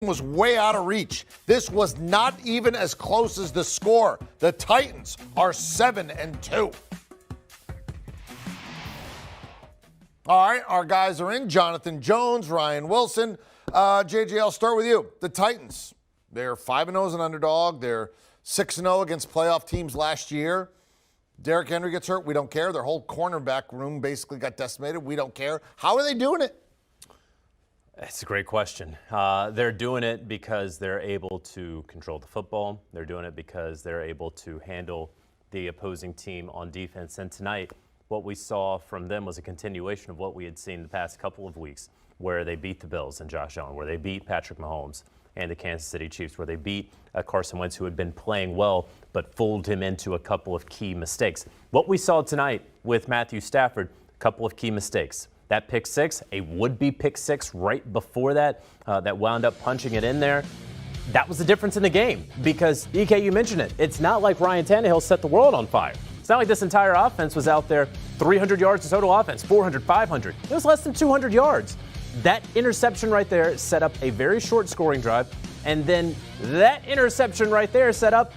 was way out of reach. This was not even as close as the score. The Titans are 7-2. All right, our guys are in. Jonathan Jones, Ryan Wilson. JJ, I'll start with you. The Titans, they're 5-0 as an underdog. They're 6-0 against playoff teams last year. Derrick Henry gets hurt. We don't care. Their whole cornerback room basically got decimated. We don't care. How are they doing it? It's a great question. They're doing it because they're able to control the football. They're doing it because they're able to handle the opposing team on defense. And tonight, what we saw from them was a continuation of what we had seen the past couple of weeks, where they beat the Bills and Josh Allen, where they beat Patrick Mahomes and the Kansas City Chiefs, where they beat Carson Wentz, who had been playing well, but fooled him into a couple of key mistakes. What we saw tonight with Matthew Stafford, a couple of key mistakes. That pick six, a would-be pick six right before that, that wound up punching it in there. That was the difference in the game because, EK, you mentioned it. It's not like Ryan Tannehill set the world on fire. It's not like this entire offense was out there 300 yards of total offense, 400, 500. It was less than 200 yards. That interception right there set up a very short scoring drive, and then that interception right there set up,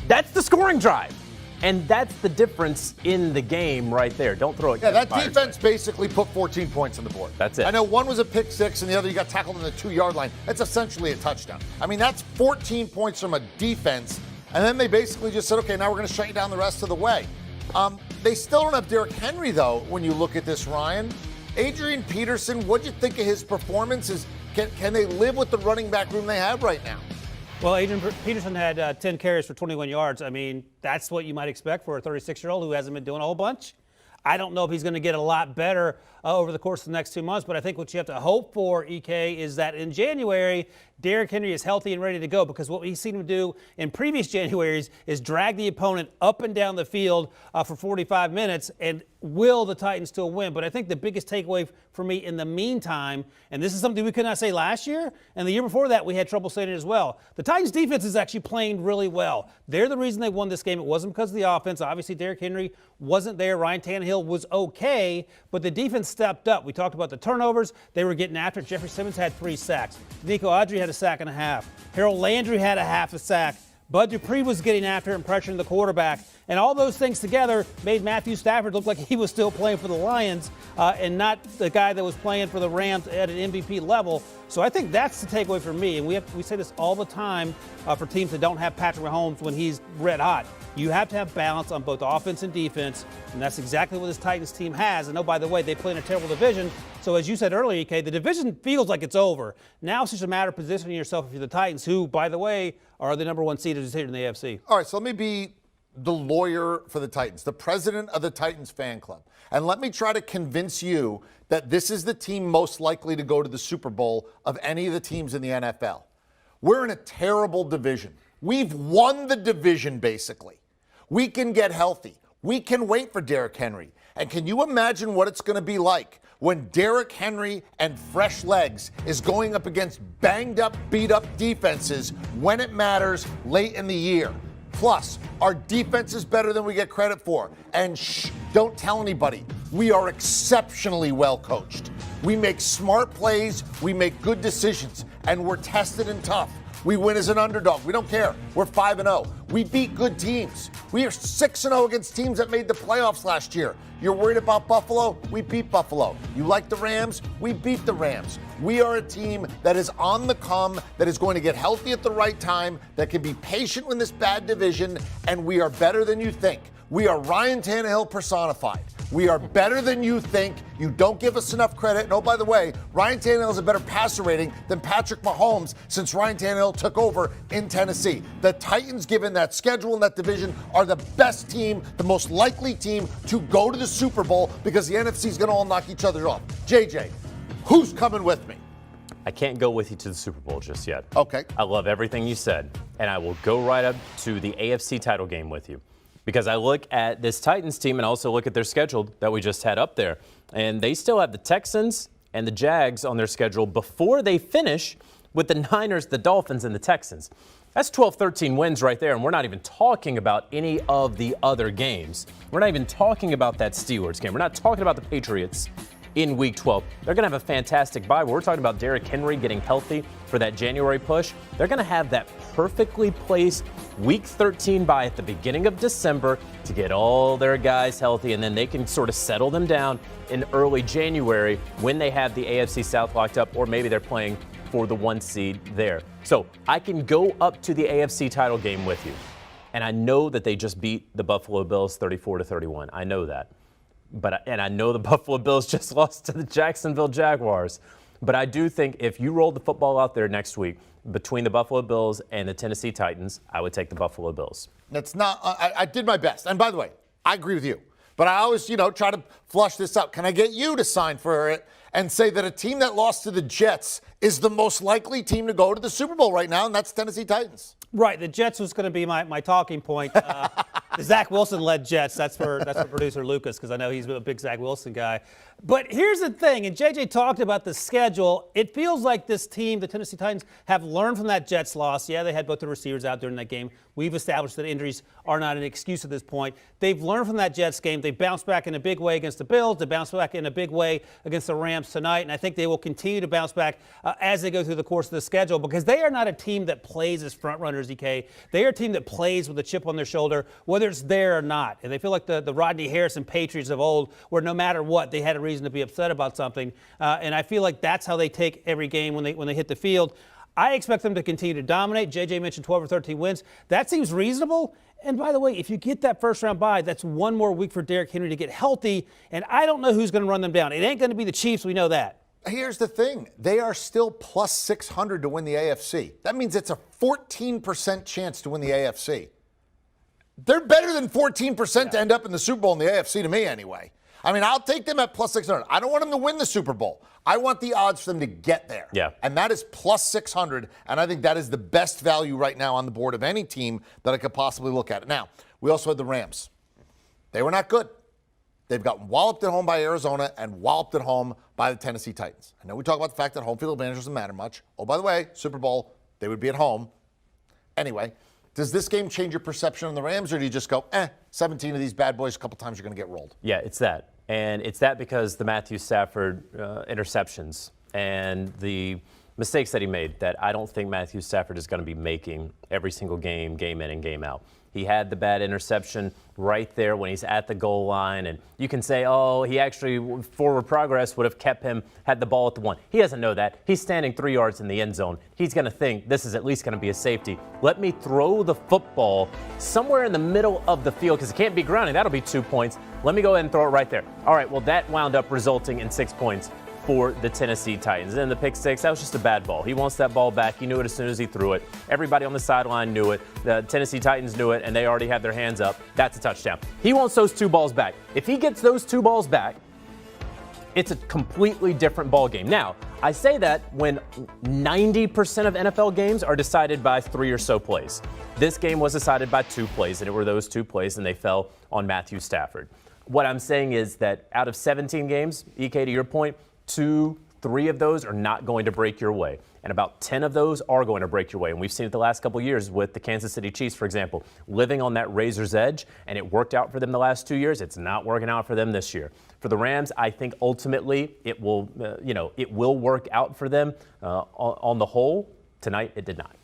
that's the scoring drive. And that's the difference in the game right there. Don't throw it. Yeah, that defense basically put 14 points on the board. That's it. I know one was a pick six and the other you got tackled on the 2-yard line. That's essentially a touchdown. I mean, that's 14 points from a defense. And then they basically just said, okay, now we're going to shut you down the rest of the way. They still don't have Derrick Henry, though, when you look at this, Ryan. Adrian Peterson, what do you think of his performances? Can they live with the running back room they have right now? Well, Adrian Peterson had 10 carries for 21 yards. I mean, that's what you might expect for a 36-year-old who hasn't been doing a whole bunch. I don't know if he's going to get a lot better over the course of the next 2 months, but I think what you have to hope for, EK, is that in January, Derrick Henry is healthy and ready to go, because what we've seen him do in previous Januaries is drag the opponent up and down the field for 45 minutes, and will the Titans still win? But I think the biggest takeaway for me in the meantime, and this is something we could not say last year, and the year before that we had trouble saying it as well, the Titans defense is actually playing really well. They're the reason they won this game. It wasn't because of the offense. Obviously, Derrick Henry wasn't there. Ryan Tannehill was okay, but the defense stepped up. We talked about the turnovers. They were getting after it. Jeffrey Simmons had 3 sacks. Nico Audrey had a sack and a half. Harold Landry had a half a sack. Bud Dupree was getting after it and pressuring the quarterback. And all those things together made Matthew Stafford look like he was still playing for the Lions and not the guy that was playing for the Rams at an MVP level. So I think that's the takeaway for me. And we say this all the time for teams that don't have Patrick Mahomes when he's red hot. You have to have balance on both offense and defense, and that's exactly what this Titans team has. And oh, by the way, they play in a terrible division. So as you said earlier, EK, the division feels like it's over. Now it's just a matter of positioning yourself if you're the Titans, who, by the way, are the number 1 seed here in the AFC. All right, so let me be the lawyer for the Titans, the president of the Titans fan club. And let me try to convince you that this is the team most likely to go to the Super Bowl of any of the teams in the NFL. We're in a terrible division. We've won the division, basically. We can get healthy. We can wait for Derrick Henry. And can you imagine what it's going to be like when Derrick Henry and fresh legs is going up against banged up, beat up defenses when it matters late in the year? Plus, our defense is better than we get credit for. And don't tell anybody. We are exceptionally well coached. We make smart plays. We make good decisions. And we're tested and tough. We win as an underdog. We don't care. We're 5-0. We beat good teams. We are 6-0 against teams that made the playoffs last year. You're worried about Buffalo? We beat Buffalo. You like the Rams? We beat the Rams. We are a team that is on the come, that is going to get healthy at the right time, that can be patient in this bad division, and we are better than you think. We are Ryan Tannehill personified. We are better than you think. You don't give us enough credit. And oh, by the way, Ryan Tannehill has a better passer rating than Patrick Mahomes since Ryan Tannehill took over in Tennessee. The Titans, given that schedule and that division, are the best team, the most likely team to go to the Super Bowl because the NFC is going to all knock each other off. JJ, who's coming with me? I can't go with you to the Super Bowl just yet. Okay. I love everything you said, and I will go right up to the AFC title game with you. Because I look at this Titans team and also look at their schedule that we just had up there. And they still have the Texans and the Jags on their schedule before they finish with the Niners, the Dolphins, and the Texans. That's 12-13 wins right there, and we're not even talking about any of the other games. We're not even talking about that Steelers game. We're not talking about the Patriots. in Week 12. They're going to have a fantastic bye. We're talking about Derrick Henry getting healthy for that January push. They're going to have that perfectly placed Week 13 bye at the beginning of December to get all their guys healthy, and then they can sort of settle them down in early January when they have the AFC South locked up, or maybe they're playing for the 1 seed there. So I can go up to the AFC title game with you, and I know that they just beat the Buffalo Bills 34-31. I know that. And I know the Buffalo Bills just lost to the Jacksonville Jaguars. But I do think if you rolled the football out there next week between the Buffalo Bills and the Tennessee Titans, I would take the Buffalo Bills. That's not, I did my best. And by the way, I agree with you. But I always, try to flush this out. Can I get you to sign for it and say that a team that lost to the Jets is the most likely team to go to the Super Bowl right now, and that's Tennessee Titans? Right. The Jets was going to be my talking point. The Zach Wilson-led Jets. That's for producer Lucas, because I know he's a big Zach Wilson guy. But here's the thing, and JJ talked about the schedule. It feels like this team, the Tennessee Titans, have learned from that Jets loss. Yeah, they had both the receivers out during that game. We've established that injuries are not an excuse at this point. They've learned from that Jets game. They bounced back in a big way against the Bills. They bounced back in a big way against the Rams tonight. And I think they will continue to bounce back as they go through the course of the schedule, because they are not a team that plays as front runners, EK. They are a team that plays with a chip on their shoulder, whether it's there or not. And they feel like the Rodney Harrison Patriots of old, where no matter what, they had a reason to be upset about something. And I feel like that's how they take every game when they hit the field. I expect them to continue to dominate. JJ mentioned 12 or 13 wins. That seems reasonable. And by the way, if you get that first-round bye, that's one more week for Derrick Henry to get healthy. And I don't know who's going to run them down. It ain't going to be the Chiefs. We know that. Here's the thing. They are still plus 600 to win the AFC. That means it's a 14% chance to win the AFC. They're better than 14% to end up in the Super Bowl in the AFC to me anyway. I mean, I'll take them at plus 600. I don't want them to win the Super Bowl. I want the odds for them to get there. Yeah. And that is plus 600, and I think that is the best value right now on the board of any team that I could possibly look at. Now, we also had the Rams. They were not good. They've gotten walloped at home by Arizona and walloped at home by the Tennessee Titans. I know we talk about the fact that home field advantage doesn't matter much. Oh, by the way, Super Bowl, they would be at home. Anyway, does this game change your perception on the Rams, or do you just go, 17 of these bad boys, a couple times you're going to get rolled? Yeah, it's that. And it's that because the Matthew Stafford interceptions and the mistakes that he made that I don't think Matthew Stafford is going to be making every single game, game in and game out. He had the bad interception right there when he's at the goal line, and you can say, oh, he actually, forward progress would have kept him, had the ball at the 1. He doesn't know that. He's standing 3 yards in the end zone. He's going to think this is at least going to be a safety. Let me throw the football somewhere in the middle of the field, because it can't be grounding. That'll be 2 points. Let me go ahead and throw it right there. All right, well, that wound up resulting in 6 points for the Tennessee Titans. And the pick six, that was just a bad ball. He wants that ball back. He knew it as soon as he threw it. Everybody on the sideline knew it. The Tennessee Titans knew it, and they already had their hands up. That's a touchdown. He wants those 2 balls back. If he gets those 2 balls back, it's a completely different ball game. Now, I say that when 90% of NFL games are decided by 3 or so plays. This game was decided by 2 plays, and it were those 2 plays, and they fell on Matthew Stafford. What I'm saying is that out of 17 games, EK, to your point, 2, 3 of those are not going to break your way. And about 10 of those are going to break your way. And we've seen it the last couple of years with the Kansas City Chiefs, for example, living on that razor's edge, and it worked out for them the last 2 years. It's not working out for them this year. For the Rams, I think ultimately it will, it will work out for them on the whole. Tonight, it did not.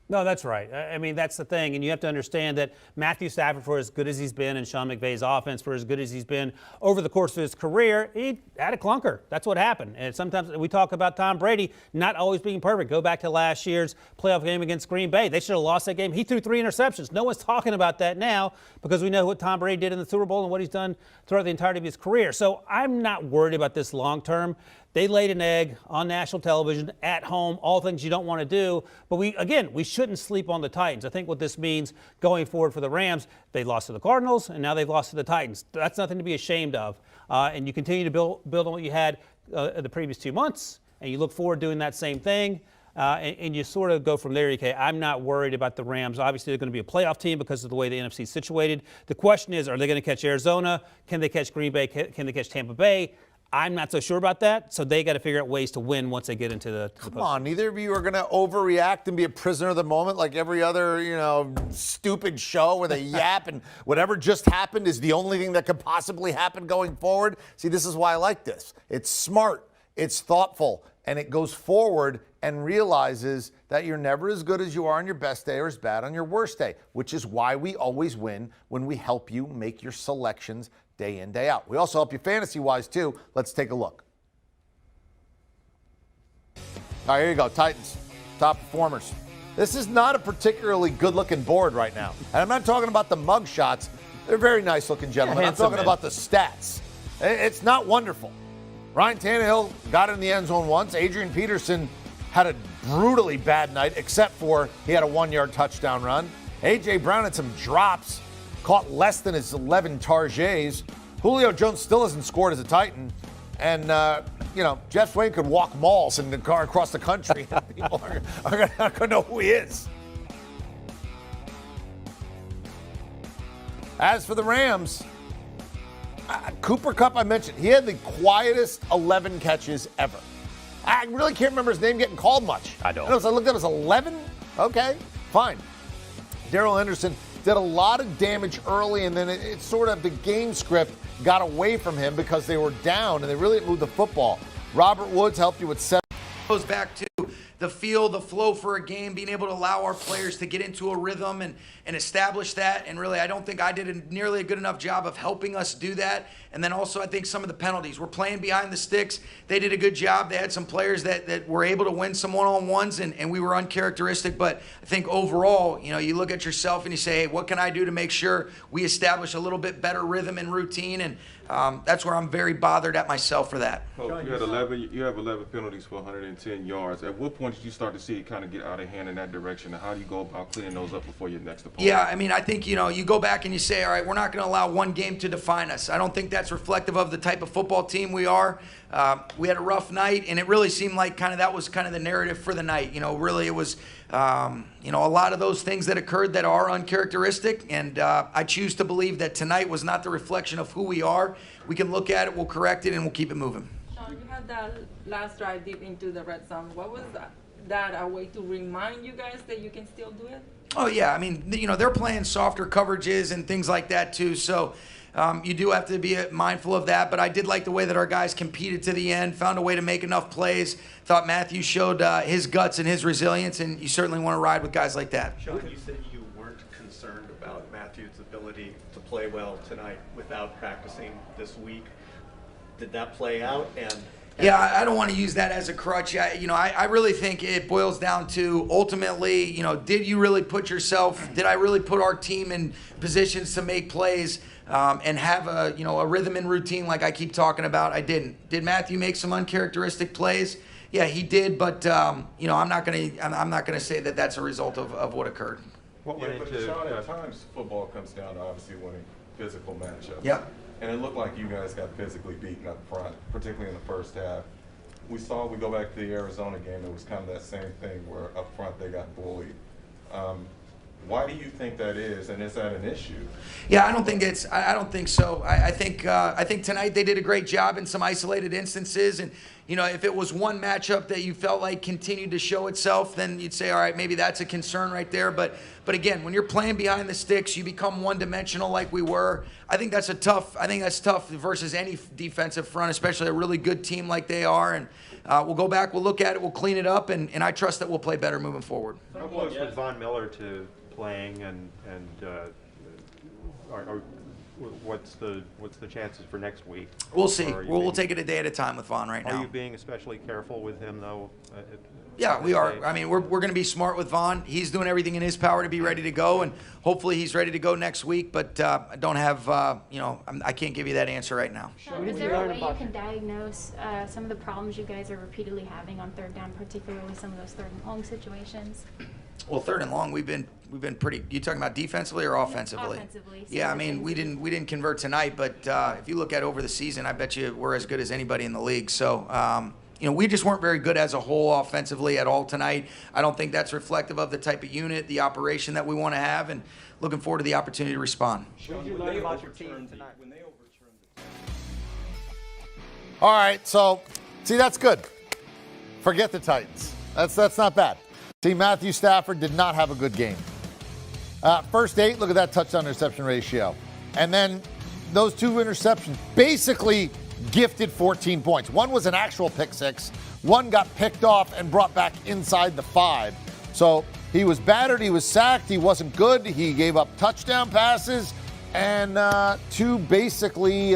No, that's right. I mean, that's the thing. And you have to understand that Matthew Stafford, for as good as he's been, and Sean McVay's offense, for as good as he's been over the course of his career, he had a clunker. That's what happened. And sometimes we talk about Tom Brady not always being perfect. Go back to last year's playoff game against Green Bay. They should have lost that game. He threw 3 interceptions. No one's talking about that now because we know what Tom Brady did in the Super Bowl and what he's done throughout the entirety of his career. So I'm not worried about this long term. They laid an egg on national television, at home, all things you don't want to do. But we shouldn't sleep on the Titans. I think what this means going forward for the Rams, they lost to the Cardinals, and now they've lost to the Titans. That's nothing to be ashamed of. And you continue to build on what you had the previous 2 months, and you look forward to doing that same thing. And you sort of go from there, EK. I'm not worried about the Rams. Obviously, they're going to be a playoff team because of the way the NFC is situated. The question is, are they going to catch Arizona? Can they catch Green Bay? Can they catch Tampa Bay? I'm not so sure about that, so they got to figure out ways to win once they get into the Come on, neither of you are going to overreact and be a prisoner of the moment like every other, stupid show where they yap and whatever just happened is the only thing that could possibly happen going forward. See, this is why I like this. It's smart, it's thoughtful, and it goes forward and realizes that you're never as good as you are on your best day or as bad on your worst day, which is why we always win when we help you make your selections day in, day out. We also help you fantasy-wise, too. Let's take a look. All right, here you go, Titans, top performers. This is not a particularly good-looking board right now. And I'm not talking about the mug shots. They're very nice-looking gentlemen. I'm talking about the stats. It's not wonderful. Ryan Tannehill got in the end zone once. Adrian Peterson had a brutally bad night, except for he had a 1-yard touchdown run. A.J. Brown had some drops, caught less than his 11 targets. Julio Jones still hasn't scored as a Titan. And, Jeff Swain could walk malls in the car across the country. People are not going to know who he is. As for the Rams, Cooper Kupp, I mentioned, he had the quietest 11 catches ever. I really can't remember his name getting called much. I don't. I looked at it, it was 11? Okay, fine. Darrell Henderson did a lot of damage early, and then it sort of, the game script got away from him because they were down, and they really didn't move the football. Robert Woods helped you with 7. Goes back to the feel, the flow for a game, being able to allow our players to get into a rhythm and establish that. And really, I don't think I did nearly a good enough job of helping us do that. And then also, I think some of the penalties. We're playing behind the sticks. They did a good job. They had some players that were able to win some one-on-ones, and we were uncharacteristic. But I think overall, you look at yourself and you say, hey, what can I do to make sure we establish a little bit better rhythm and routine? And that's where I'm very bothered at myself for that. Coach, you have 11 penalties for 110 yards. At what point did you start to see it kind of get out of hand in that direction? And how do you go about cleaning those up before your next opponent? Yeah, I think, you go back and you say, all right, we're not going to allow one game to define us. I don't think that's reflective of the type of football team we are. We had a rough night, and it really seemed like that was kind of the narrative for the night. Really, it was, a lot of those things that occurred that are uncharacteristic, and I choose to believe that tonight was not the reflection of who we are. We can look at it, we'll correct it, and we'll keep it moving. Sean, you had that last drive deep into the red zone. What was that a way to remind you guys that you can still do it? Oh, yeah. They're playing softer coverages and things like that, too. So you do have to be mindful of that. But I did like the way that our guys competed to the end, found a way to make enough plays. Thought Matthew showed his guts and his resilience, and you certainly want to ride with guys like that. Sean, you said you weren't concerned about Matthew's ability to play well tonight without practicing this week. Did that play out? Yeah, I don't want to use that as a crutch. I really think it boils down to ultimately, did you really put yourself, did I really put our team in positions to make plays and have a rhythm and routine like I keep talking about? I didn't. Did Matthew make some uncharacteristic plays? Yeah, he did, but I'm not gonna say that that's a result of what occurred. But Sean, at times football comes down to obviously winning physical matchups. Yep. And it looked like you guys got physically beaten up front, particularly in the first half. We go back to the Arizona game, it was kind of that same thing where up front they got bullied. Why do you think that is, and is that an issue? Yeah, I don't think so. I think tonight they did a great job in some isolated instances, and if it was one matchup that you felt like continued to show itself, then you'd say, all right, maybe that's a concern right there. But again, when you're playing behind the sticks, you become one-dimensional like we were. I think that's tough versus any defensive front, especially a really good team like they are. And we'll go back, we'll look at it, we'll clean it up, and I trust that we'll play better moving forward. How close was Von Miller to playing, and what's the chances for next week? We'll see. We'll take it a day at a time with Von right now. Are you being especially careful with him though? Yeah, we are. We're going to be smart with Von. He's doing everything in his power to be ready to go, and hopefully he's ready to go next week. But I don't have, I can't give you that answer right now. Is there a way you can diagnose some of the problems you guys are repeatedly having on third down, particularly some of those third and long situations? Well, third and long, we've been pretty. You talking about defensively or offensively? Offensively. Yeah, we didn't convert tonight, but if you look at over the season, I bet you we're as good as anybody in the league. So. We just weren't very good as a whole offensively at all tonight. I don't think that's reflective of the type of unit, the operation that we want to have, and looking forward to the opportunity to respond. What did you learn about your team tonight? All right, so, see, that's good. Forget the Titans. That's not bad. See, Matthew Stafford did not have a good game. First 8, look at that touchdown-interception ratio. And then those 2 interceptions basically gifted 14 points. One was an actual pick 6. One got picked off and brought back inside the 5. So he was battered, he was sacked, he wasn't good. He gave up touchdown passes and 2 basically